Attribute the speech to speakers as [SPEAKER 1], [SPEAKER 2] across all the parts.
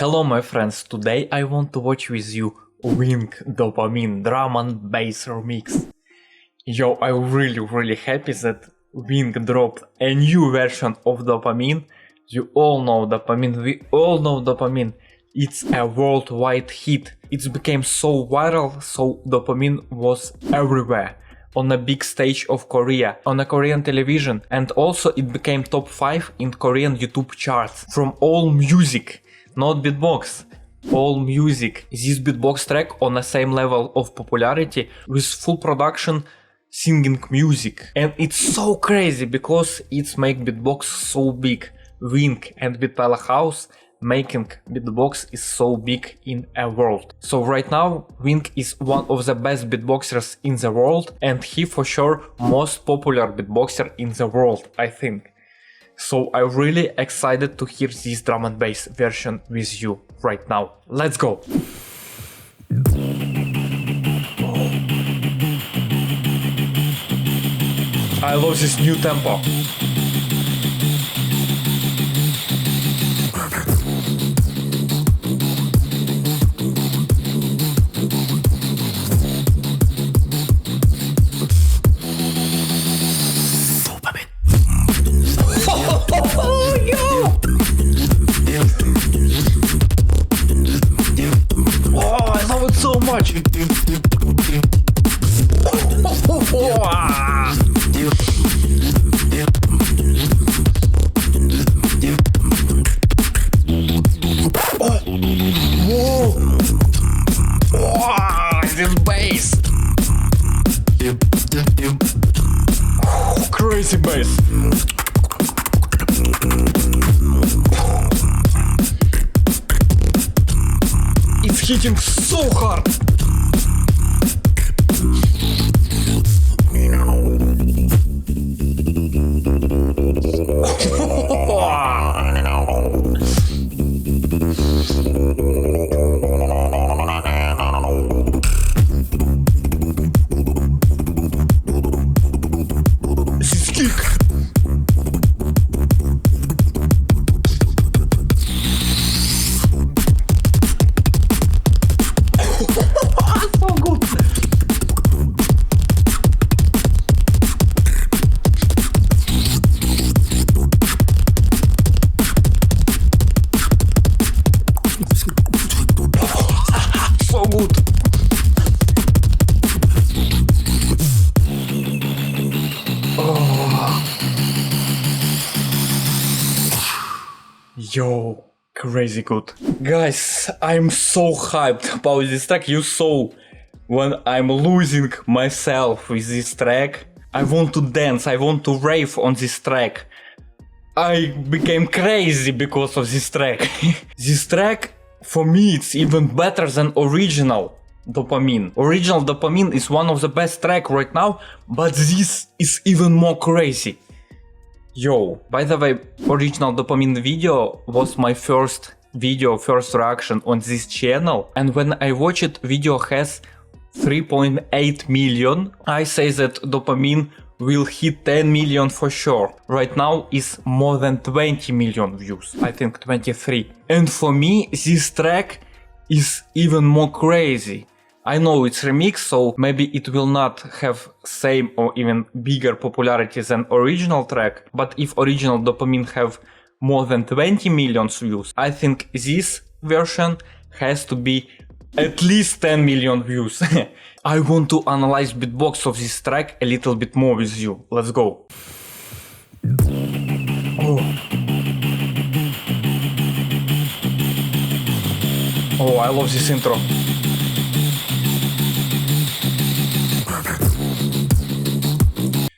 [SPEAKER 1] Hello my friends, today I want to watch with you Wink Dopamine Drum and Bass Remix. Yo, I'm really happy that Wink dropped a new version of Dopamine. You all know Dopamine, we all know Dopamine. It's a worldwide hit. It became so viral, so Dopamine was everywhere. On a big stage of Korea, on a Korean television, and also it became top 5 in Korean YouTube charts. From all music, not beatbox, all music. This beatbox track on the same level of popularity with full production singing music. And it's so crazy because it's make beatbox so big. Wink and Beat House making beatbox is so big in a world. So right now Wink is one of the best beatboxers in the world, and he for sure most popular beatboxer in the world, I think. So I'm really excited to hear this drum and bass version with you right now. Let's go! I love this new tempo. So much. This bass. Crazy bass. It's hitting so hard. This kick. So good. Oh. Yo, crazy good. Guys, I'm so hyped about this track. You saw when I'm losing myself with this track. I want to dance, I want to rave on this track. I became crazy because of this track. This track, for me, it's even better than original Dopamine. Original Dopamine is one of the best tracks right now, but this is even more crazy. Yo, by the way, original Dopamine video was my first reaction on this channel, and when I watch it, video has 3.8 million. I say that Dopamine will hit 10 million for sure. Right now is more than 20 million views, I think 23. And for me this track is even more crazy. I know it's remix, so maybe it will not have same or even bigger popularity than original track, but if original Dopamine have more than 20 million views, I think this version has to be at least 10 million views. I want to analyze beatbox of this track a little bit more with you. Let's go. Oh, I love this intro.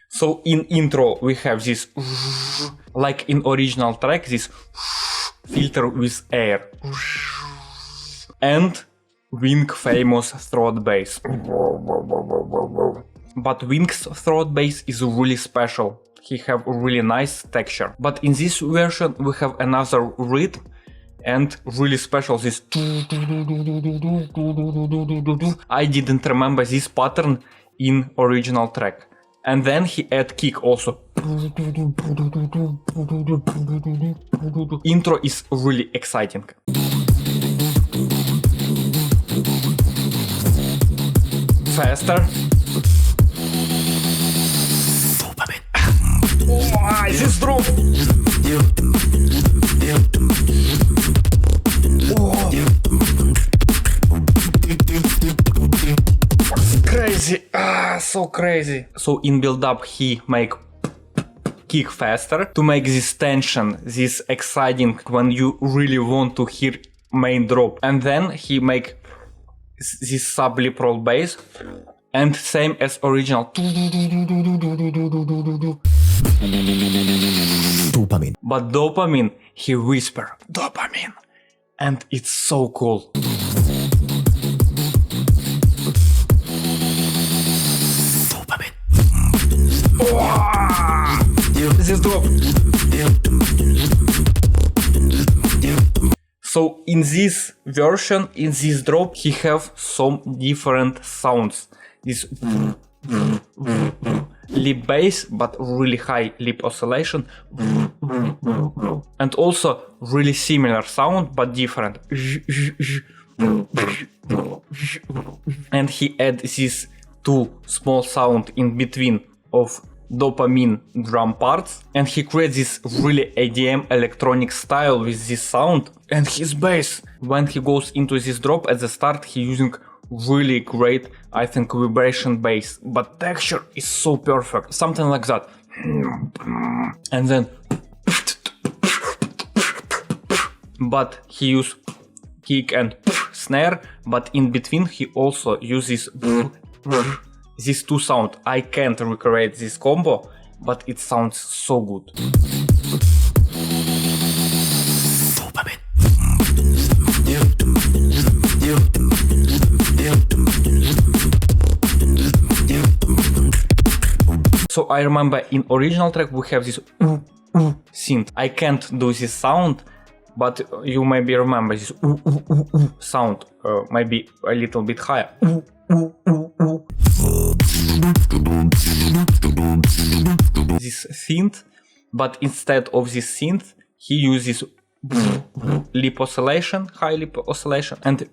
[SPEAKER 1] So in intro we have this, like in original track, this filter with air. And Wink famous throat bass. But Wink's throat bass is really special. He have a really nice texture. But in this version we have another rhythm and really special this. I didn't remember this pattern in original track. And then he add kick also. Intro is really exciting. faster. Oh, this drop. Oh. Crazy, so crazy. So in build up he make kick faster to make this tension, this exciting when you really want to hear main drop. And then he make this sub lip roll bass and same as original.
[SPEAKER 2] Dopamine.
[SPEAKER 1] But dopamine, he whisper dopamine, and it's so cool.
[SPEAKER 2] Dopamine.
[SPEAKER 1] Oh, this drop. So in this version, in this drop, he have some different sounds. This lip bass, but really high lip oscillation, and also really similar sound but different. And he add this two small sound in between of dopamine drum parts, and he creates this really EDM electronic style with this sound. And his bass, when he goes into this drop at the start, he using really great, I think, vibration bass, but texture is so perfect, something like that. And then but he use kick and snare, but in between he also uses these two sound. I can't recreate this combo, but it sounds so good. So I remember in original track we have this synth. I can't do this sound, but you maybe remember this sound, maybe a little bit higher. This synth, but instead of this synth, he uses lip oscillation, high lip oscillation, and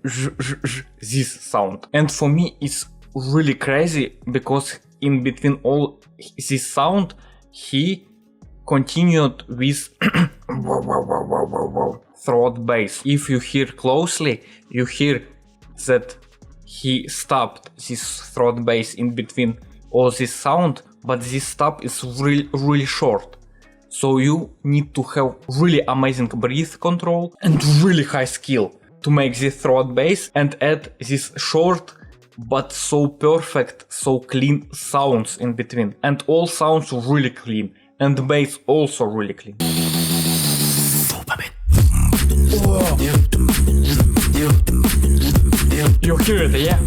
[SPEAKER 1] this sound. And for me, it's really crazy because in between all this sound, he continued with throat bass. If you hear closely, you hear that he stopped this throat bass in between all this sound, but this stop is really short. So you need to have really amazing breath control and really high skill to make this throat bass and add this short but so perfect, so clean sounds in between. And all sounds really clean, and the bass also really clean. Oh. You hear it, yeah?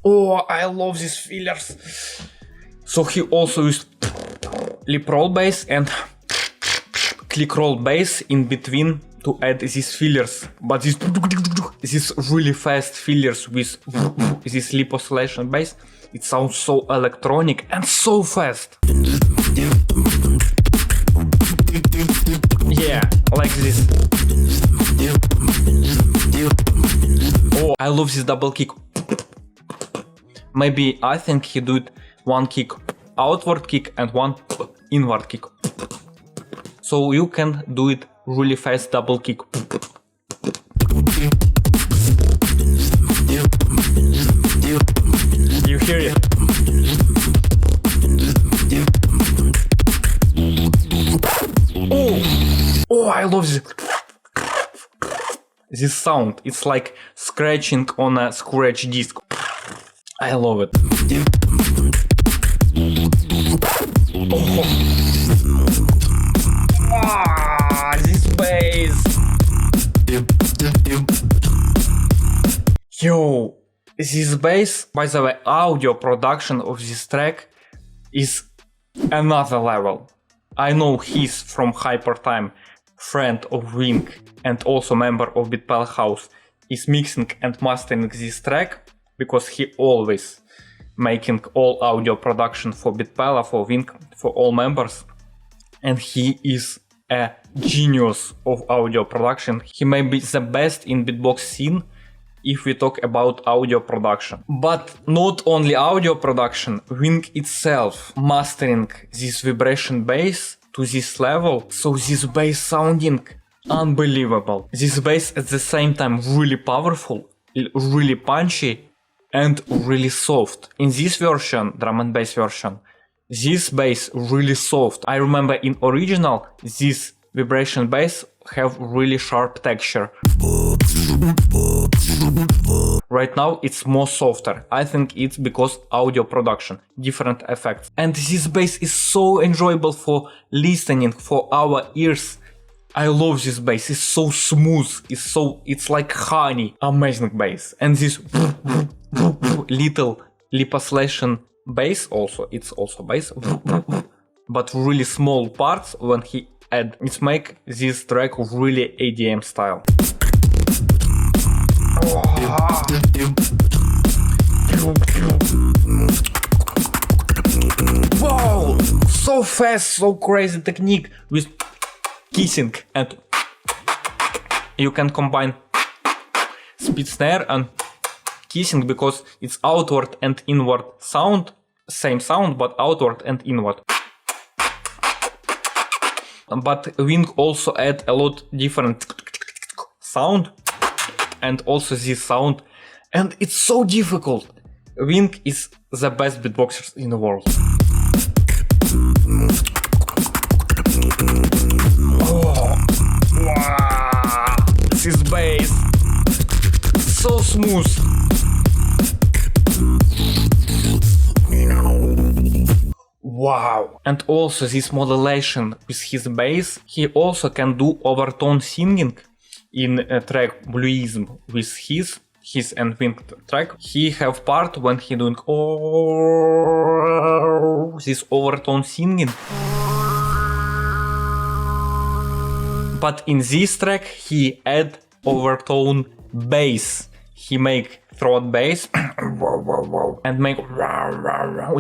[SPEAKER 1] Oh, I love these fillers. So he also used lip roll bass and click roll bass in between to add these fillers, but these really fast fillers with this lip oscillation bass, it sounds so electronic and so fast. Yeah, like this. Oh, I love this double kick. Maybe I think he did one kick outward kick and one inward kick. So you can do it really fast double kick. You hear it? Oh, I love this sound. It's like scratching on a scratch disc. I love it. Oh. This bass. Yo, this bass, by the way, audio production of this track is another level. I know he's from Hypertime, friend of Wing and also member of Beatpal House, is mixing and mastering this track because he always making all audio production for Beatpal, for Wing, for all members, and he is a genius of audio production. He may be the best in beatbox scene if we talk about audio production. But not only audio production, Wink itself mastering this vibration bass to this level, so this bass sounding unbelievable. This bass at the same time really powerful, really punchy, and really soft. In this version, drum and bass version, this bass really soft. I remember in original, this vibration bass have really sharp texture. Right now it's more softer. I think it's because audio production, different effects. And this bass is so enjoyable for listening, for our ears. I love this bass, it's so smooth, it's like honey. Amazing bass. And this little lip oscillation bass also, it's also bass, but really small parts when he add, it make this track really EDM style. Wow, so fast, so crazy technique with kissing, and you can combine speed snare and kissing because it's outward and inward sound, same sound but outward and inward. But Wink also add a lot different sound and also this sound, and it's so difficult. Wink is the best beatboxers in the world. Oh, wow. This bass, so smooth. Wow. And also this modulation with his bass, he also can do overtone singing in a track Blueism with his and Wink track. He have part when he doing oh, this overtone singing. But in this track he add overtone bass. He make throat bass and make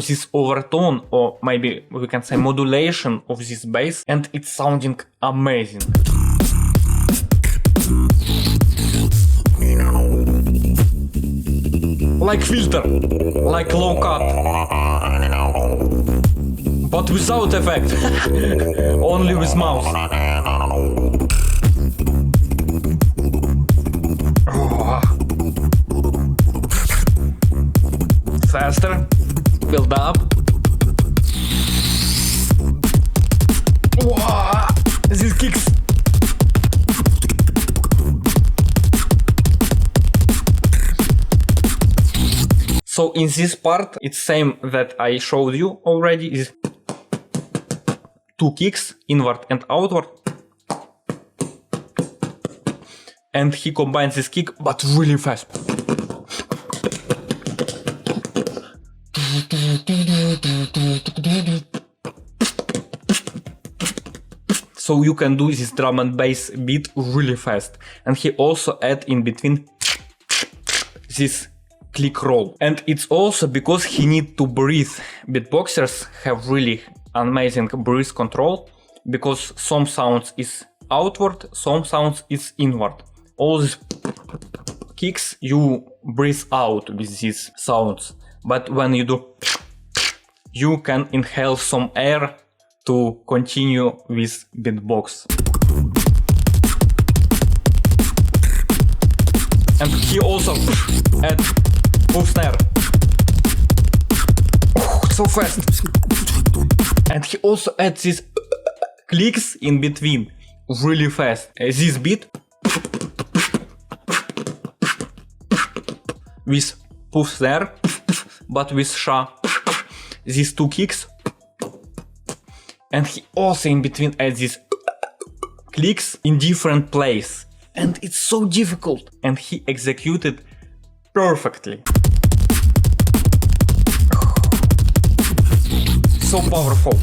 [SPEAKER 1] this overtone, or maybe we can say modulation of this bass, and it's sounding amazing. Like filter, like low cut, but without effect, only with mouse. Faster, build up. Wow, these kicks. So in this part, it's same that I showed you already, is two kicks, inward and outward. And he combines this kick, but really fast. So you can do this drum and bass beat really fast. And he also add in between this click roll. And it's also because he need to breathe. Beatboxers have really amazing breath control, because some sounds is outward, some sounds is inward. All these kicks you breathe out with these sounds. But when you do, you can inhale some air to continue with beatbox. And he also add full snare. Oh, so fast. And he also adds these clicks in between really fast. This beat with puff snare, but with sha. These two kicks. And he also in between adds these clicks in different place. And it's so difficult. And he executed perfectly. So powerful.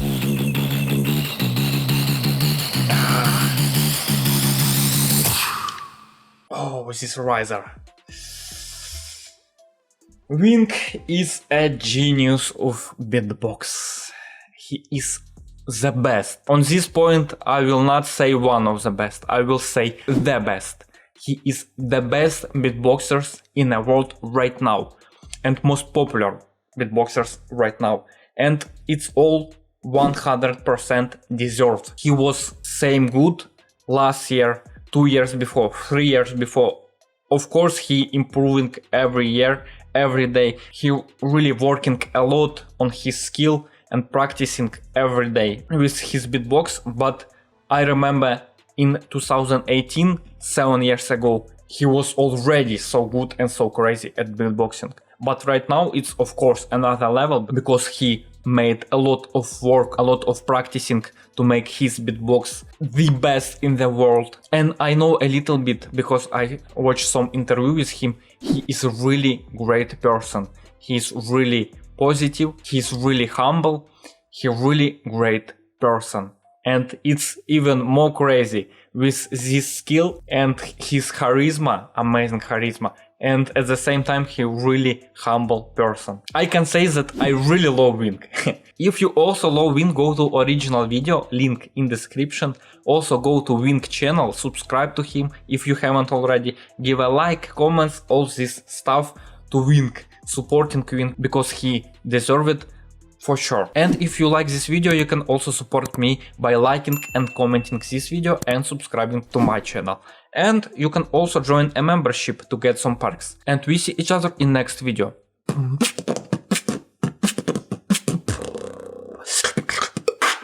[SPEAKER 1] Oh, this riser. Wink is a genius of beatbox. He is the best. On this point, I will not say one of the best, I will say the best. He is the best beatboxers in the world right now, and most popular beatboxers right now. And it's all 100% deserved. He was same good last year, 2 years before, 3 years before. Of course, he improving every year, every day. He really working a lot on his skill and practicing every day with his beatbox. But I remember in 2018, 7 years ago, he was already so good and so crazy at beatboxing. But right now it's of course another level, because he made a lot of work, a lot of practicing to make his beatbox the best in the world. And I know a little bit because I watched some interview with him. He is a really great person. He's really positive. He's really humble. He's really great person. And it's even more crazy with this skill and his charisma, amazing charisma. And at the same time, he really humble person. I can say that I really love Wink. If you also love Wink, go to original video, link in description. Also go to Wink channel, subscribe to him if you haven't already. Give a like, comments, all this stuff to Wink, supporting Wink because he deserves it. For sure. And if you like this video, you can also support me by liking and commenting this video and subscribing to my channel. And you can also join a membership to get some perks. And we see each other in next video.